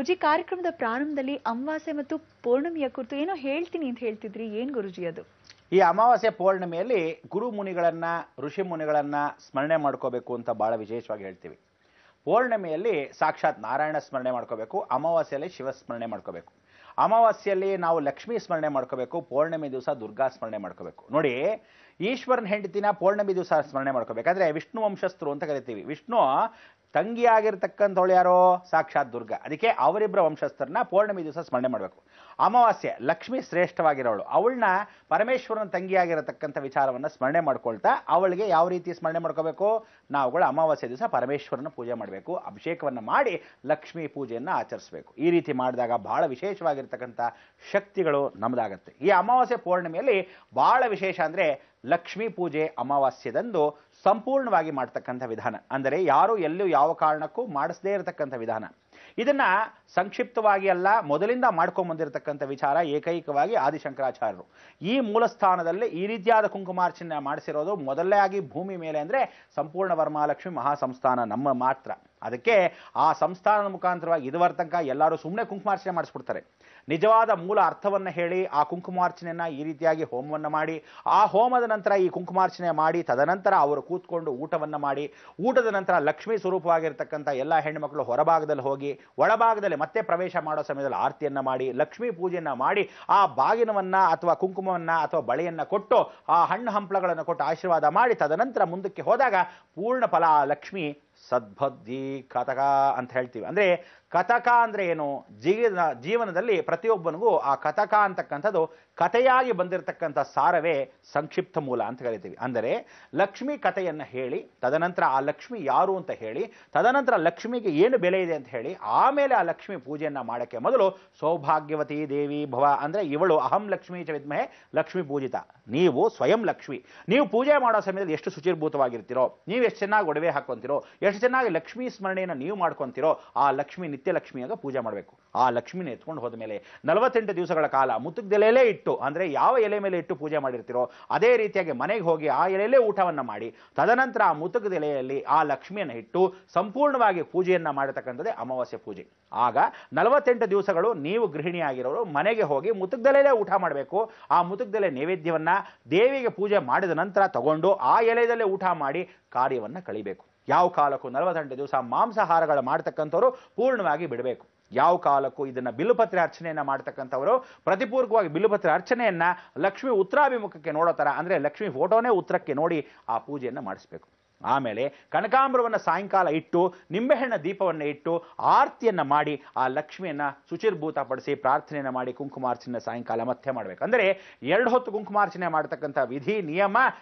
ಗುರುಜಿ, ಕಾರ್ಯಕ್ರಮದ ಪ್ರಾರಂಭದಲ್ಲಿ ಅಮಾವಾಸ್ಯೆ ಮತ್ತು ಪೌರ್ಣಮಿಯ ಕುರಿತು ಏನೋ ಹೇಳ್ತೀನಿ ಅಂತ ಹೇಳ್ತಿದ್ರಿ, ಏನ್ ಗುರುಜಿ ಅದು? ಈ ಅಮಾವಾಸ್ಯೆ ಪೌರ್ಣಿಮೆಯಲ್ಲಿ ಗುರು ಮುನಿಗಳನ್ನ, ಋಷಿ ಮುನಿಗಳನ್ನ ಸ್ಮರಣೆ ಮಾಡ್ಕೋಬೇಕು ಅಂತ ಬಹಳ ವಿಶೇಷವಾಗಿ ಹೇಳ್ತೀವಿ. ಪೌರ್ಣಿಮೆಯಲ್ಲಿ ಸಾಕ್ಷಾತ್ ನಾರಾಯಣ ಸ್ಮರಣೆ ಮಾಡ್ಕೋಬೇಕು, ಅಮಾವಾಸ್ಯೆಯಲ್ಲಿ ಶಿವ ಸ್ಮರಣೆ ಮಾಡ್ಕೋಬೇಕು. ಅಮಾವಾಸ್ಯೆಯಲ್ಲಿ ನಾವು ಲಕ್ಷ್ಮೀ ಸ್ಮರಣೆ ಮಾಡ್ಕೋಬೇಕು, ಪೌರ್ಣಿಮೆ ದಿವಸ ದುರ್ಗಾ ಸ್ಮರಣೆ ಮಾಡ್ಕೋಬೇಕು. ನೋಡಿ, ಈಶ್ವರನ ಹೆಂಡತಿನ ಪೌರ್ಣಿಮೆ ದಿವಸ ಸ್ಮರಣೆ ಮಾಡ್ಕೋಬೇಕಾದ್ರೆ ವಿಷ್ಣು ವಂಶಸ್ಥರು ಅಂತ ಕರಿತೀವಿ. ವಿಷ್ಣು ತಂಗಿಯಾಗಿರ್ತಕ್ಕಂಥವಳು ಯಾರೋ ಸಾಕ್ಷಾತ್ ದುರ್ಗಾ, ಅದಕ್ಕೆ ಅವರಿಬ್ಬರ ವಂಶಸ್ಥರನ್ನ ಪೌರ್ಣಿಮೆ ದಿವಸ ಸ್ಮರಣೆ ಮಾಡಬೇಕು. ಅಮಾವಾಸ್ಯೆ ಲಕ್ಷ್ಮಿ ಶ್ರೇಷ್ಠವಾಗಿರೋಳು, ಅವಳನ್ನ ಪರಮೇಶ್ವರನ ತಂಗಿಯಾಗಿರತಕ್ಕಂಥ ವಿಚಾರವನ್ನು ಸ್ಮರಣೆ ಮಾಡ್ಕೊಳ್ತಾ ಅವಳಿಗೆ ಯಾವ ರೀತಿ ಸ್ಮರಣೆ ಮಾಡ್ಕೋಬೇಕು? ನಾವುಗಳು ಅಮಾವಾಸ್ಯೆ ದಿವಸ ಪರಮೇಶ್ವರನ ಪೂಜೆ ಮಾಡಬೇಕು, ಅಭಿಷೇಕವನ್ನು ಮಾಡಿ ಲಕ್ಷ್ಮೀ ಪೂಜೆಯನ್ನು ಆಚರಿಸಬೇಕು. ಈ ರೀತಿ ಮಾಡಿದಾಗ ಬಹಳ ವಿಶೇಷವಾಗಿರ್ತಕ್ಕಂಥ ಶಕ್ತಿಗಳು ನಮ್ಮದಾಗತ್ತೆ. ಈ ಅಮಾವಾಸ್ಯೆ ಪೌರ್ಣಿಮೆಯಲ್ಲಿ ಬಹಳ ವಿಶೇಷ ಅಂದರೆ ಲಕ್ಷ್ಮೀ ಪೂಜೆ ಅಮಾವಾಸ್ಯದಂದು ಸಂಪೂರ್ಣವಾಗಿ ಮಾಡ್ತಕ್ಕಂಥ ವಿಧಾನ, ಅಂದರೆ ಯಾರು ಎಲ್ಲೂ ಯಾವ ಕಾರಣಕ್ಕೂ ಮಾಡಿಸದೇ ಇರತಕ್ಕಂಥ ವಿಧಾನ. ಇದನ್ನ ಸಂಕ್ಷಿಪ್ತವಾಗಿ ಅಲ್ಲ, ಮೊದಲಿಂದ ಮಾಡ್ಕೊಂಡ್ಬಂದಿರತಕ್ಕಂಥ ವಿಚಾರ ಏಕೈಕವಾಗಿ ಆದಿಶಂಕರಾಚಾರ್ಯರು. ಈ ಮೂಲ ಸ್ಥಾನದಲ್ಲಿ ಈ ರೀತಿಯಾದ ಕುಂಕುಮಾರ್ಚನೆ ಮಾಡಿಸಿರೋದು ಮೊದಲೇ ಆಗಿ ಭೂಮಿ ಮೇಲೆ ಅಂದರೆ ಸಂಪೂರ್ಣ ವರಮಹಾಲಕ್ಷ್ಮಿ ಮಹಾಸಂಸ್ಥಾನ ನಮ್ಮ ಮಾತ್ರ. ಅದಕ್ಕೆ ಆ ಸಂಸ್ಥಾನದ ಮುಖಾಂತರವಾಗಿ ಇದುವರ ತನಕ ಎಲ್ಲರೂ ಸುಮ್ಮನೆ ಕುಂಕುಮಾರ್ಚನೆ ಮಾಡಿಸ್ಬಿಡ್ತಾರೆ. ನಿಜವಾದ ಮೂಲ ಅರ್ಥವನ್ನು ಹೇಳಿ ಆ ಕುಂಕುಮಾರ್ಚನೆಯನ್ನು ಈ ರೀತಿಯಾಗಿ ಹೋಮವನ್ನು ಮಾಡಿ, ಆ ಹೋಮದ ನಂತರ ಈ ಕುಂಕುಮಾರ್ಚನೆ ಮಾಡಿ, ತದನಂತರ ಅವರು ಕೂತ್ಕೊಂಡು ಊಟವನ್ನು ಮಾಡಿ, ಊಟದ ನಂತರ ಲಕ್ಷ್ಮೀ ಸ್ವರೂಪವಾಗಿರ್ತಕ್ಕಂಥ ಎಲ್ಲ ಹೆಣ್ಣುಮಕ್ಕಳು ಹೊರಭಾಗದಲ್ಲಿ ಹೋಗಿ ಒಳಭಾಗದಲ್ಲಿ ಮತ್ತೆ ಪ್ರವೇಶ ಮಾಡೋ ಸಮಯದಲ್ಲಿ ಆರತಿಯನ್ನು ಮಾಡಿ ಲಕ್ಷ್ಮೀ ಪೂಜೆಯನ್ನು ಮಾಡಿ ಆ ಬಾಗಿನವನ್ನ ಅಥವಾ ಕುಂಕುಮವನ್ನ ಅಥವಾ ಬಳೆಯನ್ನು ಕೊಟ್ಟು ಆ ಹಣ್ಣು ಹಂಪಲಗಳನ್ನು ಕೊಟ್ಟು ಆಶೀರ್ವಾದ ಮಾಡಿ ತದನಂತರ ಮುಂದಕ್ಕೆ ಹೋದಾಗ ಪೂರ್ಣ ಫಲ ಆ ಲಕ್ಷ್ಮಿ ಸದ್ಬುದ್ಧಿ ಕತಕ ಅಂತ ಹೇಳ್ತೀವಿ. ಅಂದರೆ ಕತಕ ಅಂದರೆ ಏನು? ಜೀವನದಲ್ಲಿ ಪ್ರತಿಯೊಬ್ಬನಿಗೂ ಆ ಕತಕ ಅಂತಕ್ಕಂಥದ್ದು ಕಥೆಯಾಗಿ ಬಂದಿರತಕ್ಕಂಥ ಸಾರವೇ ಸಂಕ್ಷಿಪ್ತ ಮೂಲ ಅಂತ ಕರಿತೀವಿ. ಅಂದರೆ ಲಕ್ಷ್ಮಿ ಕಥೆಯನ್ನು ಹೇಳಿ ತದನಂತರ ಆ ಲಕ್ಷ್ಮಿ ಯಾರು ಅಂತ ಹೇಳಿ ತದನಂತರ ಲಕ್ಷ್ಮಿಗೆ ಏನು ಬೆಲೆ ಇದೆ ಅಂತ ಹೇಳಿ ಆಮೇಲೆ ಆ ಲಕ್ಷ್ಮಿ ಪೂಜೆಯನ್ನು ಮಾಡೋಕ್ಕೆ ಮೊದಲು ಸೌಭಾಗ್ಯವತಿ ದೇವಿ ಭವ, ಅಂದರೆ ಇವಳು ಅಹಂ ಲಕ್ಷ್ಮೀ ಚ ವಿದ್ಮಹೆ ಲಕ್ಷ್ಮೀ ಪೂಜಿತ, ನೀವು ಸ್ವಯಂ ಲಕ್ಷ್ಮಿ. ನೀವು ಪೂಜೆ ಮಾಡೋ ಸಮಯದಲ್ಲಿ ಎಷ್ಟು ಶುಚಿರ್ಭೂತವಾಗಿರ್ತೀರೋ, ನೀವು ಎಷ್ಟು ಚೆನ್ನಾಗಿ ಒಡವೆ ಹಾಕೊಂತೀರೋ, ಎಷ್ಟು ಚೆನ್ನಾಗಿ ಲಕ್ಷ್ಮೀ ಸ್ಮರಣೆಯನ್ನು ನೀವು ಮಾಡ್ಕೊಂತೀರೋ, ಆ ಲಕ್ಷ್ಮಿ ನಿತ್ಯ ಲಕ್ಷ್ಮಿಯಾಗ ಪೂಜೆ ಮಾಡಬೇಕು. ಆ ಲಕ್ಷ್ಮಿನ ಎತ್ಕೊಂಡು ಹೋದ ಮೇಲೆ 48 ದಿವಸಗಳ ಕಾಲ ಮುತ್ತುಗದೆಲೆಯಲ್ಲೇ ಇಟ್ಟು, ಅಂದರೆ ಯಾವ ಎಲೆ ಮೇಲೆ ಇಟ್ಟು ಪೂಜೆ ಮಾಡಿರ್ತೀರೋ ಅದೇ ರೀತಿಯಾಗಿ ಮನೆಗೆ ಹೋಗಿ ಆ ಎಲೆಯಲ್ಲೇ ಊಟವನ್ನು ಮಾಡಿ ತದನಂತರ ಆ ಮುತ್ತುಗದೆಲೆಯಲ್ಲಿ ಆ ಲಕ್ಷ್ಮಿಯನ್ನು ಇಟ್ಟು ಸಂಪೂರ್ಣವಾಗಿ ಪೂಜೆಯನ್ನು ಮಾಡತಕ್ಕಂಥದ್ದೇ ಅಮಾವಾಸ್ಯೆ ಪೂಜೆ. ಆಗ 48 ದಿವಸಗಳು ನೀವು ಗೃಹಿಣಿಯಾಗಿರೋರು ಮನೆಗೆ ಹೋಗಿ ಮುತ್ತುಗದೆಲೆಯಲ್ಲೇ ಊಟ ಮಾಡಬೇಕು. ಆ ಮುತ್ತುಗದೆಲೆ ನೈವೇದ್ಯವನ್ನ ದೇವಿಗೆ ಪೂಜೆ ಮಾಡಿದ ನಂತರ ತಗೊಂಡು ಆ ಎಲೆಯಲ್ಲೇ ಊಟ ಮಾಡಿ ಕಾರ್ಯವನ್ನು ಕಳಿಬೇಕು. ಯಾವ ಕಾಲಕ್ಕೂ 48 ದಿವಸ ಮಾಂಸಾಹಾರಗಳು ಮಾಡ್ತಕ್ಕಂಥವ್ರು ಪೂರ್ಣವಾಗಿ ಬಿಡಬೇಕು. ಯಾವ ಕಾಲಕ್ಕೂ ಇದನ್ನ ಬಿಲ್ಲುಪತ್ರೆ ಅರ್ಚನೆಯನ್ನ ಮಾಡ್ತಕ್ಕಂಥವರು ಪ್ರತಿಪೂರ್ವಕವಾಗಿ ಬಿಲ್ಲುಪತ್ರೆ ಅರ್ಚನೆಯನ್ನ ಲಕ್ಷ್ಮಿ ಉತ್ತರಾಭಿಮುಖಕ್ಕೆ ನೋಡೋ ಥರ, ಅಂದರೆ ಲಕ್ಷ್ಮಿ ಫೋಟೋನೇ ಉತ್ತರಕ್ಕೆ ನೋಡಿ ಆ ಪೂಜೆಯನ್ನು ಮಾಡಿಸ್ಬೇಕು. ಆಮೇಲೆ ಕನಕಾಂಬರವನ್ನು ಸಾಯಂಕಾಲ ಇಟ್ಟು ನಿಂಬೆಹಣ್ಣ ದೀಪವನ್ನು ಇಟ್ಟು ಆರತಿಯನ್ನು ಮಾಡಿ ಆ ಲಕ್ಷ್ಮಿಯನ್ನು ಶುಚಿರ್ಭೂತಪಡಿಸಿ ಪ್ರಾರ್ಥನೆಯನ್ನು ಮಾಡಿ ಕುಂಕುಮಾರ್ಚನೆ ಸಾಯಂಕಾಲ ಮತ್ತೆ ಮಾಡಬೇಕು. ಅಂದರೆ 2 ಹೊತ್ತು ಕುಂಕುಮಾರ್ಚನೆ ಮಾಡತಕ್ಕಂಥ ವಿಧಿ ನಿಯಮ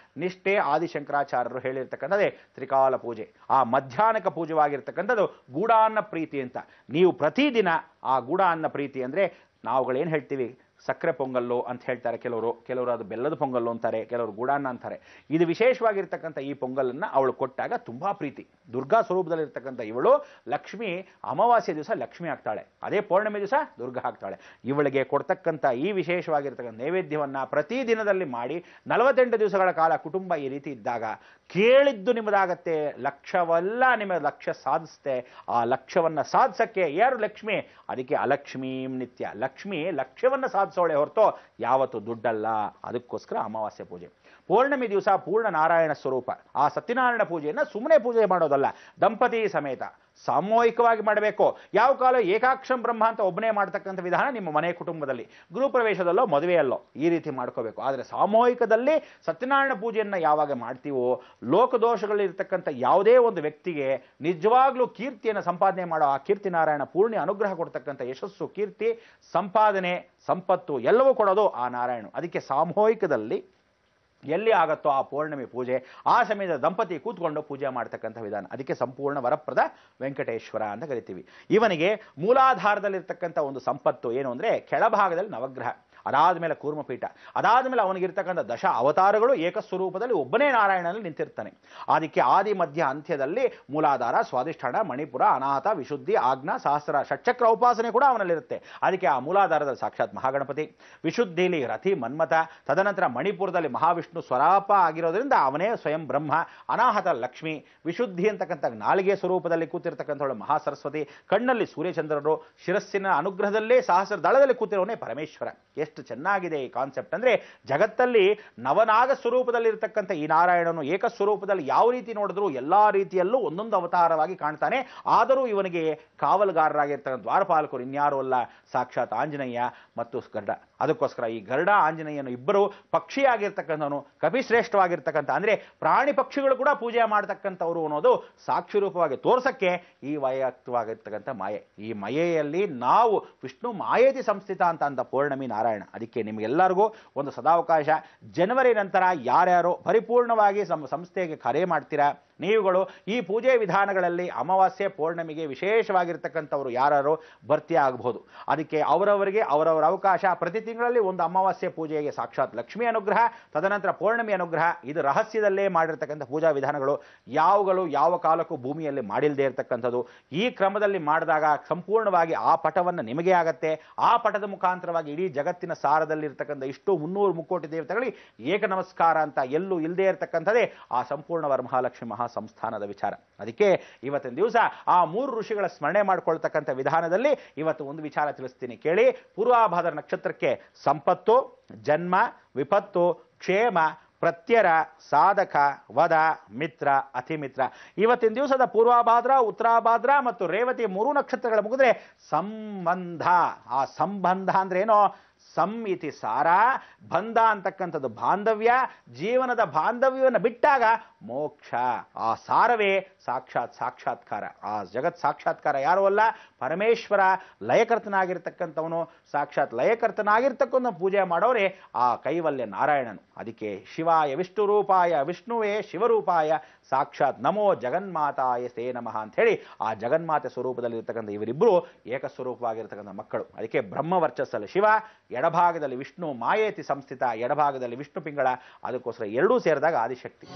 ನಿಷ್ಠೆ ಆದಿಶಂಕರಾಚಾರ್ಯರು ಹೇಳಿರ್ತಕ್ಕಂಥದ್ದೇ ತ್ರಿಕಾಲ ಪೂಜೆ. ಆ ಮಧ್ಯಾಹ್ನಕ ಪೂಜೆವಾಗಿರ್ತಕ್ಕಂಥದ್ದು ಗೂಢಾನ್ನ ಪ್ರೀತಿ ಅಂತ. ನೀವು ಪ್ರತಿದಿನ ಆ ಗೂಢಾನ್ನ ಪ್ರೀತಿ ಅಂದರೆ ನಾವುಗಳೇನು ಹೇಳ್ತೀವಿ, ಸಕ್ಕರೆ ಪೊಂಗಲ್ಲು ಅಂತ ಹೇಳ್ತಾರೆ ಕೆಲವರು ಅದು ಬೆಲ್ಲದ ಪೊಂಗಲ್ಲು ಅಂತಾರೆ, ಕೆಲವರು ಗೂಡಾನ್ನ ಅಂತಾರೆ. ಇದು ವಿಶೇಷವಾಗಿರ್ತಕ್ಕಂಥ ಈ ಪೊಂಗಲನ್ನು ಅವಳು ಕೊಟ್ಟಾಗ ತುಂಬಾ ಪ್ರೀತಿ. ದುರ್ಗಾ ಸ್ವರೂಪದಲ್ಲಿರ್ತಕ್ಕಂಥ ಇವಳು ಲಕ್ಷ್ಮಿ ಅಮಾವಾಸ್ಯೆ ದಿವಸ ಲಕ್ಷ್ಮಿ ಆಗ್ತಾಳೆ, ಅದೇ ಪೌರ್ಣಿಮೆ ದಿವಸ ದುರ್ಗಾ ಆಗ್ತಾಳೆ. ಇವಳಿಗೆ ಕೊಡ್ತಕ್ಕಂಥ ಈ ವಿಶೇಷವಾಗಿರ್ತಕ್ಕಂಥ ನೈವೇದ್ಯವನ್ನ ಪ್ರತಿ ದಿನದಲ್ಲಿ ಮಾಡಿ 48 ದಿವಸಗಳ ಕಾಲ ಕುಟುಂಬ ಈ ರೀತಿ ಇದ್ದಾಗ ಕೇಳಿದ್ದು ನಿಮ್ಮದಾಗತ್ತೆ. ಲಕ್ಷ್ಯವಲ್ಲ ನಿಮಗೆ ಲಕ್ಷ್ಯ ಸಾಧಿಸುತ್ತೆ. ಆ ಲಕ್ಷ್ಯವನ್ನ ಸಾಧಿಸಕ್ಕೆ ಯಾರು ಲಕ್ಷ್ಮಿ? ಅದಕ್ಕೆ ಅಲಕ್ಷ್ಮೀಂ ನಿತ್ಯ, ಲಕ್ಷ್ಮಿ ಲಕ್ಷ್ಯವನ್ನ ಸಾಧಿಸೋಳೆ ಹೊರತು ಯಾವತ್ತು ದುಡ್ಡಲ್ಲ. ಅದಕ್ಕೋಸ್ಕರ ಅಮಾವಾಸ್ಯೆ ಪೂಜೆ. ಪೌರ್ಣಮಿ ದಿವಸ ಪೂರ್ಣ ನಾರಾಯಣ ಸ್ವರೂಪ ಆ ಸತ್ಯನಾರಾಯಣ ಪೂಜೆಯನ್ನು ಸುಮ್ಮನೆ ಪೂಜೆ ಮಾಡೋದಲ್ಲ, ದಂಪತಿ ಸಮೇತ ಸಾಮೂಹಿಕವಾಗಿ ಮಾಡಬೇಕು. ಯಾವ ಕಾಲ ಏಕಾಕ್ಷಂ ಬ್ರಹ್ಮ ಅಂತ ಒಬ್ಬನೇ ಮಾಡ್ತಕ್ಕಂಥ ವಿಧಾನ ನಿಮ್ಮ ಮನೆ ಕುಟುಂಬದಲ್ಲಿ, ಗೃಹಪ್ರವೇಶದಲ್ಲೋ ಮದುವೆಯಲ್ಲೋ ಈ ರೀತಿ ಮಾಡ್ಕೋಬೇಕು. ಆದರೆ ಸಾಮೂಹಿಕದಲ್ಲಿ ಸತ್ಯನಾರಾಯಣ ಪೂಜೆಯನ್ನು ಯಾವಾಗ ಮಾಡ್ತೀವೋ ಲೋಕದೋಷಗಳಿರ್ತಕ್ಕಂಥ ಯಾವುದೇ ಒಂದು ವ್ಯಕ್ತಿಗೆ ನಿಜವಾಗ್ಲೂ ಕೀರ್ತಿಯನ್ನು ಸಂಪಾದನೆ ಮಾಡೋ ಆ ಕೀರ್ತಿ ನಾರಾಯಣ ಪೂರ್ಣ ಅನುಗ್ರಹ ಕೊಡ್ತಕ್ಕಂಥ ಯಶಸ್ಸು, ಕೀರ್ತಿ, ಸಂಪಾದನೆ, ಸಂಪತ್ತು ಎಲ್ಲವೂ ಕೊಡೋದು ಆ ನಾರಾಯಣ. ಅದಕ್ಕೆ ಸಾಮೂಹಿಕದಲ್ಲಿ ಎಲ್ಲಿ ಆಗತ್ತೋ ಆ ಪೌರ್ಣಮಿ ಪೂಜೆ ಆ ಸಮಯದ ದಂಪತಿ ಕೂತ್ಕೊಂಡು ಪೂಜೆ ಮಾಡ್ತಕ್ಕಂಥ ವಿಧಾನ. ಅದಕ್ಕೆ ಸಂಪೂರ್ಣ ವರಪ್ರದ ವೆಂಕಟೇಶ್ವರ ಅಂತ ಕರಿತೀವಿ. ಇವನಿಗೆ ಮೂಲಾಧಾರದಲ್ಲಿರ್ತಕ್ಕಂಥ ಒಂದು ಸಂಪತ್ತು ಏನು ಅಂದರೆ ಕೆಳಭಾಗದಲ್ಲಿ ನವಗ್ರಹ, ಅದಾದ್ಮೇಲೆ ಕೂರ್ಮಪೀಠ, ಅದಾದ್ಮೇಲೆ ಅವನಿಗಿರ್ತಕ್ಕಂಥ ದಶ ಅವತಾರಗಳು ಏಕಸ್ವರೂಪದಲ್ಲಿ ಒಬ್ಬನೇ ನಾರಾಯಣನಲ್ಲಿ ನಿಂತಿರ್ತಾನೆ. ಅದಕ್ಕೆ ಆದಿ ಮಧ್ಯ ಅಂತ್ಯದಲ್ಲಿ ಮೂಲಾಧಾರ, ಸ್ವಾಧಿಷ್ಠಾನ, ಮಣಿಪುರ, ಅನಾಹತ, ವಿಶುದ್ಧಿ, ಆಜ್ಞಾ, ಸಹಸ್ರ, ಷಟ್ಚಕ್ರ ಉಪಾಸನೆ ಕೂಡ ಅವನಲ್ಲಿರುತ್ತೆ. ಅದಕ್ಕೆ ಆ ಮೂಲಾಧಾರದಲ್ಲಿ ಸಾಕ್ಷಾತ್ ಮಹಾಗಣಪತಿ, ವಿಶುದ್ಧಿಲಿ ರಥಿ ಮನ್ಮಥ, ತದನಂತರ ಮಣಿಪುರದಲ್ಲಿ ಮಹಾವಿಷ್ಣು ಸ್ವರಾಪ ಆಗಿರೋದ್ರಿಂದ ಅವನೇ ಸ್ವಯಂ ಬ್ರಹ್ಮ, ಅನಾಹತ ಲಕ್ಷ್ಮಿ, ವಿಶುದ್ಧಿ ಅಂತಕ್ಕಂಥ ನಾಲಿಗೆ ಸ್ವರೂಪದಲ್ಲಿ ಕೂತಿರ್ತಕ್ಕಂಥವಳು ಮಹಾಸರಸ್ವತಿ, ಕಣ್ಣಲ್ಲಿ ಸೂರ್ಯಚಂದ್ರರು, ಶಿರಸ್ಸಿನ ಅನುಗ್ರಹದಲ್ಲೇ ಸಹಸ್ರ ದಳದಲ್ಲಿ ಕೂತಿರೋನೇ ಪರಮೇಶ್ವರ. ಎಷ್ಟು ಚೆನ್ನಾಗಿದೆ ಈ ಕಾನ್ಸೆಪ್ಟ್ ಅಂದ್ರೆ, ಜಗತ್ತಲ್ಲಿ ನವನಾಗ ಸ್ವರೂಪದಲ್ಲಿರ್ತಕ್ಕಂಥ ಈ ನಾರಾಯಣನು ಏಕಸ್ವರೂಪದಲ್ಲಿ ಯಾವ ರೀತಿ ನೋಡಿದ್ರು ಎಲ್ಲಾ ರೀತಿಯಲ್ಲೂ ಒಂದೊಂದು ಅವತಾರವಾಗಿ ಕಾಣ್ತಾನೆ. ಆದರೂ ಇವನಿಗೆ ಕಾವಲುಗಾರರಾಗಿರ್ತಕ್ಕಂಥ ದ್ವಾರಪಾಲಕರು ಇನ್ಯಾರು ಅಲ್ಲ, ಸಾಕ್ಷಾತ್ ಆಂಜನೇಯ ಮತ್ತು ಗರುಡ. ಅದಕ್ಕೋಸ್ಕರ ಈ ಗರುಡ ಆಂಜನೇಯನು ಇಬ್ಬರು ಪಕ್ಷಿಯಾಗಿರ್ತಕ್ಕಂಥವನು, ಕಪಿಶ್ರೇಷ್ಠವಾಗಿರ್ತಕ್ಕಂಥ ಅಂದ್ರೆ ಪ್ರಾಣಿ ಪಕ್ಷಿಗಳು ಕೂಡ ಪೂಜೆ ಮಾಡತಕ್ಕಂಥವ್ರು ಅನ್ನೋದು ಸಾಕ್ಷಿ ರೂಪವಾಗಿ ತೋರ್ಸಕ್ಕೆ ಈ ವೈಯಕ್ತವಾಗಿರ್ತಕ್ಕಂಥ ಮಾಯೆ. ಈ ಮಾಯೆಯಲ್ಲಿ ನಾವು ವಿಷ್ಣು ಮಾಯೇತಿ ಸಂಸ್ಥಿತ ಅಂತ ಪೌರ್ಣಮಿ ನಾರಾಯಣ. ಅದಕ್ಕೆ ನಿಮಗೆಲ್ಲರಿಗೂ ಒಂದು ಸದಾವಕಾಶ, ಜನವರಿ ನಂತರ ಯಾರ್ಯಾರು ಪರಿಪೂರ್ಣವಾಗಿ ಸಂಸ್ಥೆಗೆ ಕರೆ ಮಾಡ್ತೀರಾ ನೀವುಗಳು ಈ ಪೂಜೆ ವಿಧಾನಗಳಲ್ಲಿ ಅಮಾವಾಸ್ಯೆ ಪೌರ್ಣಮಿಗೆ ವಿಶೇಷವಾಗಿರ್ತಕ್ಕಂಥವ್ರು ಯಾರು ಭರ್ತಿ ಆಗಬಹುದು. ಅದಕ್ಕೆ ಅವರವರಿಗೆ ಅವರವರ ಅವಕಾಶ. ಪ್ರತಿ ತಿಂಗಳಲ್ಲಿ ಒಂದು ಅಮಾವಾಸ್ಯೆ ಪೂಜೆಗೆ ಸಾಕ್ಷಾತ್ ಲಕ್ಷ್ಮಿ ಅನುಗ್ರಹ, ತದನಂತರ ಪೌರ್ಣಮಿ ಅನುಗ್ರಹ. ಇದು ರಹಸ್ಯದಲ್ಲೇ ಮಾಡಿರ್ತಕ್ಕಂಥ ಪೂಜಾ ವಿಧಾನಗಳು, ಯಾವುಗಳು ಯಾವ ಕಾಲಕ್ಕೂ ಭೂಮಿಯಲ್ಲಿ ಮಾಡಿಲ್ಲದೆ ಇರತಕ್ಕಂಥದ್ದು. ಈ ಕ್ರಮದಲ್ಲಿ ಮಾಡಿದಾಗ ಸಂಪೂರ್ಣವಾಗಿ ಆ ಪಟವನ್ನು ನಿಮಗೆ ಆಗತ್ತೆ. ಆ ಪಟದ ಮುಖಾಂತರವಾಗಿ ಇಡೀ ಜಗತ್ತಿನ ಸಾರದಲ್ಲಿರ್ತಕ್ಕಂಥ ಇಷ್ಟು 300 ಮುಕ್ಕೋಟಿ ದೇವತೆಗಳಿಗೆ ಏಕ ನಮಸ್ಕಾರ ಅಂತ ಎಲ್ಲೂ ಇಲ್ಲದೆ ಇರತಕ್ಕಂಥದ್ದೇ ಆ ಸಂಪೂರ್ಣ ವರಮಹಾಲಕ್ಷ್ಮಿ ಮಹಾ ಸಂಸ್ಥಾನದ ವಿಚಾರ. ಅದಕ್ಕೆ ಇವತ್ತಿನ ದಿವಸ ಆ 3 ಋಷಿಗಳ ಸ್ಮರಣೆ ಮಾಡ್ಕೊಳ್ತಕ್ಕಂಥ ವಿಧಾನದಲ್ಲಿ ಇವತ್ತು ಒಂದು ವಿಚಾರ ತಿಳಿಸ್ತೀನಿ ಕೇಳಿ. ಪೂರ್ವಾಭಾದ್ರ ನಕ್ಷತ್ರಕ್ಕೆ ಸಂಪತ್ತು, ಜನ್ಮ, ವಿಪತ್ತು, ಕ್ಷೇಮ, ಪ್ರತ್ಯರ, ಸಾಧಕ, ವದ, ಮಿತ್ರ, ಅತಿಮಿತ್ರ. ಇವತ್ತಿನ ದಿವಸದ ಪೂರ್ವಾಭಾದ್ರ, ಉತ್ತರಾಭಾದ್ರ ಮತ್ತು ರೇವತಿ 3 ನಕ್ಷತ್ರಗಳ ಮುಗಿದ್ರೆ ಸಂಬಂಧ. ಆ ಸಂಬಂಧ ಅಂದ್ರೆ ಏನೋ, ಸಂ ಇತಿ ಸಾರ, ಬಂಧ ಅಂತಕ್ಕಂಥದ್ದು ಬಾಂಧವ್ಯ. ಜೀವನದ ಬಾಂಧವ್ಯವನ್ನು ಬಿಟ್ಟಾಗ ಮೋಕ್ಷ. ಆ ಸಾರವೇ ಸಾಕ್ಷಾತ್ಕಾರ. ಆ ಜಗತ್ ಸಾಕ್ಷಾತ್ಕಾರ ಯಾರು ಅಲ್ಲ, ಪರಮೇಶ್ವರ ಲಯಕರ್ತನಾಗಿರ್ತಕ್ಕಂಥವನು. ಸಾಕ್ಷಾತ್ ಲಯಕರ್ತನಾಗಿರ್ತಕ್ಕಂಥ ಪೂಜೆ ಮಾಡೋರೆ ಆ ಕೈವಲ್ಯ ನಾರಾಯಣನು. ಅದಕ್ಕೆ ಶಿವಾಯ ವಿಷ್ಣು ರೂಪಾಯ ವಿಷ್ಣುವೇ ಶಿವರೂಪಾಯ ಸಾಕ್ಷಾತ್ ನಮೋ ಜಗನ್ಮಾತಾಯ ಸೇ ನಮಃ ಅಂತ ಹೇಳಿ ಆ ಜಗನ್ಮಾತೆ ಸ್ವರೂಪದಲ್ಲಿರ್ತಕ್ಕಂಥ ಇವರಿಬ್ಬರು ಏಕಸ್ವರೂಪವಾಗಿರ್ತಕ್ಕಂಥ ಮಕ್ಕಳು. ಅದಕ್ಕೆ ಬ್ರಹ್ಮವರ್ಚಸ್ಸಲ್ಲಿ ಶಿವ, ಎಡಭಾಗದಲ್ಲಿ ವಿಷ್ಣು ಮಾಯೇತಿ ಸಂಸ್ಥಿತ, ಎಡಭಾಗದಲ್ಲಿ ವಿಷ್ಣು ಪಿಂಗಳ. ಅದಕ್ಕೋಸ್ಕರ ಎರಡೂ ಸೇರಿದಾಗ ಆದಿಶಕ್ತಿ.